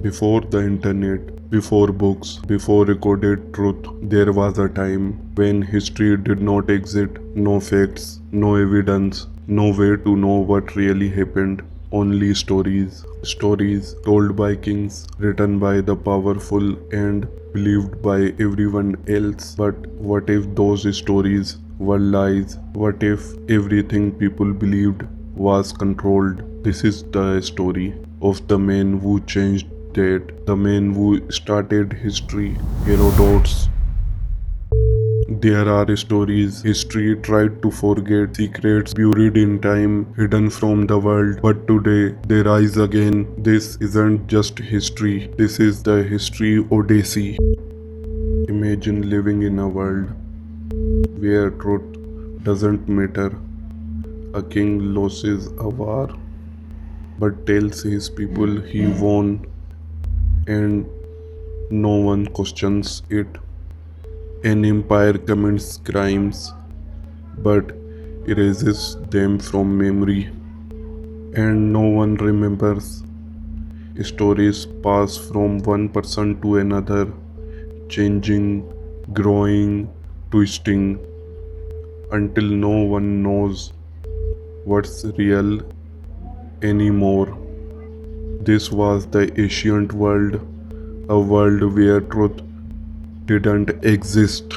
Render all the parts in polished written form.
Before the internet, before books, before recorded truth, there was a time when history did not exist, no facts, no evidence, no way to know what really happened. Only stories. Stories told by kings, written by the powerful, and believed by everyone else. But what if those stories were lies? What if everything people believed was controlled? This is the story of the man who changed that, the man who started history, Herodotus. There are stories history tried to forget, secrets buried in time, hidden from the world, but today they rise again. This isn't just history, this is the history odyssey. Imagine living in a world where truth doesn't matter. A king loses a war but tells his people he won, and no one questions it. An empire commits crimes but erases them from memory, and no one remembers. Stories pass from one person to another, changing, growing, twisting, until no one knows what's real anymore. This was the ancient world, a world where truth didn't exist,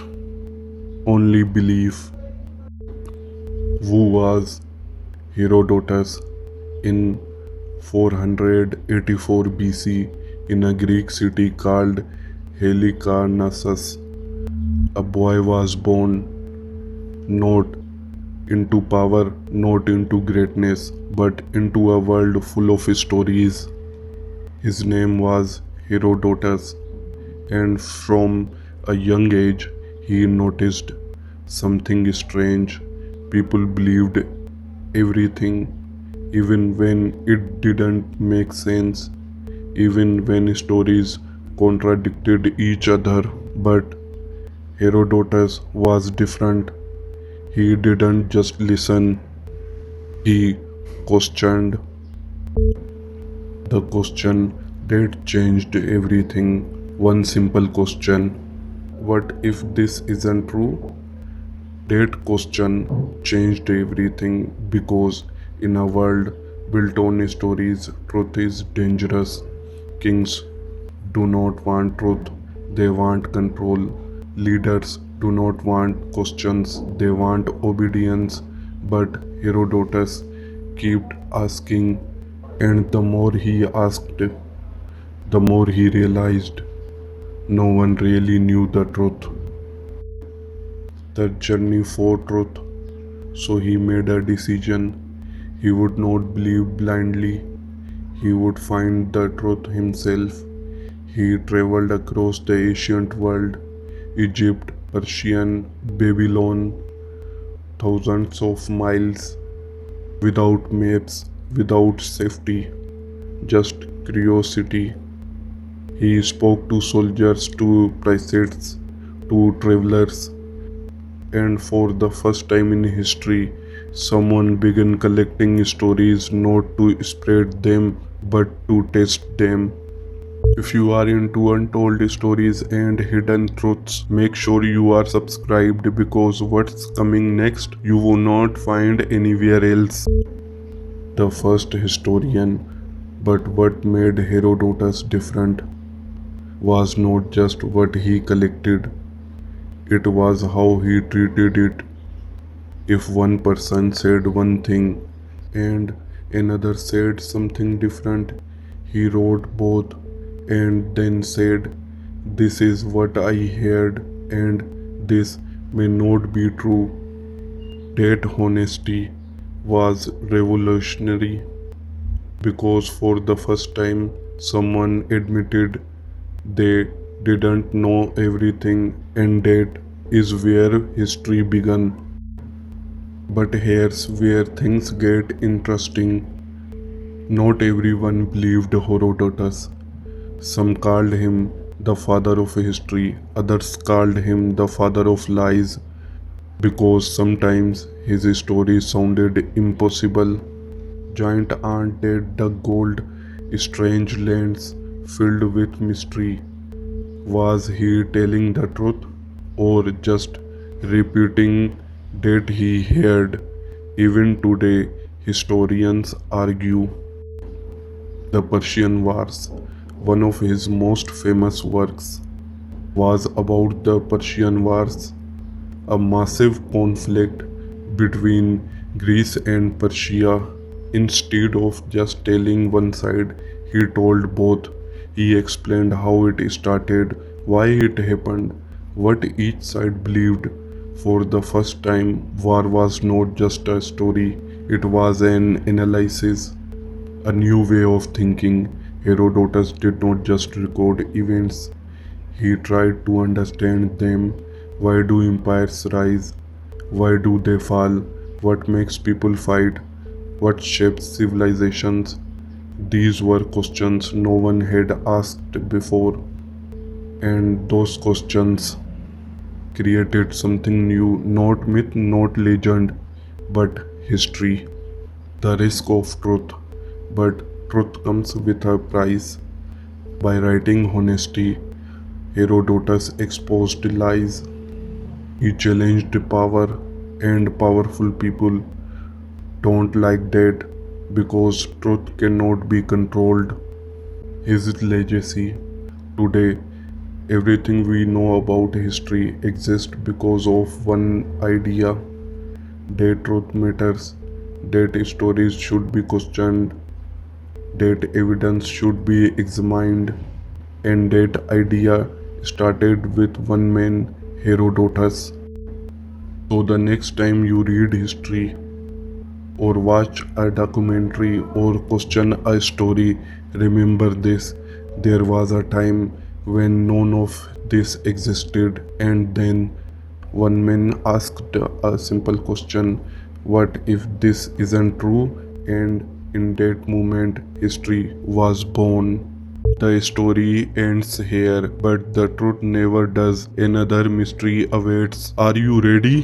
only belief. Who was Herodotus? In 484 BC, in a Greek city called Halicarnassus, a boy was born, not into power, not into greatness, but into a world full of stories. His name was Herodotus, and from a young age he noticed something strange. People believed everything, even when it didn't make sense, even when stories contradicted each other. But Herodotus was different. He didn't just listen, he questioned. The question that changed everything. One simple question: what if this isn't true? That question changed everything, because in a world built on stories, truth is dangerous. Kings do not want truth, they want control. Leaders do not want questions, they want obedience. But Herodotus kept asking, and the more he asked, the more he realized no one really knew the truth. The journey for truth. So he made a decision. He would not believe blindly. He would find the truth himself. He traveled across the ancient world, Egypt, Persian, Babylon, thousands of miles, without maps, without safety, just curiosity. He spoke to soldiers, to priests, to travelers, and for the first time in history, someone began collecting stories not to spread them but to test them. If you are into untold stories and hidden truths, make sure you are subscribed, because what's coming next you will not find anywhere else. The first historian. But what made Herodotus different was not just what he collected, it was how he treated it. If one person said one thing and another said something different, he wrote both and then said, "This is what I heard, and this may not be true." That honesty was revolutionary, because for the first time someone admitted they didn't know everything, and that is where history began. But here's where things get interesting. Not everyone believed Herodotus. Some called him the father of history, others called him the father of lies, because sometimes his stories sounded impossible. Giant ants that dug gold, strange lands, filled with mystery. Was he telling the truth or just repeating that he heard? Even today, historians argue. The Persian Wars, one of his most famous works, was about the Persian Wars, a massive conflict between Greece and Persia. Instead of just telling one side, he told both. He explained how it started, why it happened, what each side believed. For the first time, war was not just a story, it was an analysis, a new way of thinking. Herodotus did not just record events, he tried to understand them. Why do empires rise? Why do they fall? What makes people fight? What shapes civilizations? These were questions no one had asked before, and those questions created something new, not myth, not legend, but history. The risk of truth. But truth comes with a price. By writing honesty, Herodotus exposed lies. He challenged power, and powerful people don't like that because truth cannot be controlled. His legacy. Today, everything we know about history exists because of one idea, that truth matters, that stories should be questioned, that evidence should be examined, and that idea started with one man, Herodotus. So the next time you read history or watch a documentary or question a story, remember this. There was a time when none of this existed, and then one man asked a simple question, what if this isn't true? And in that moment, history was born. The story ends here, but the truth never does. Another mystery awaits. Are you ready?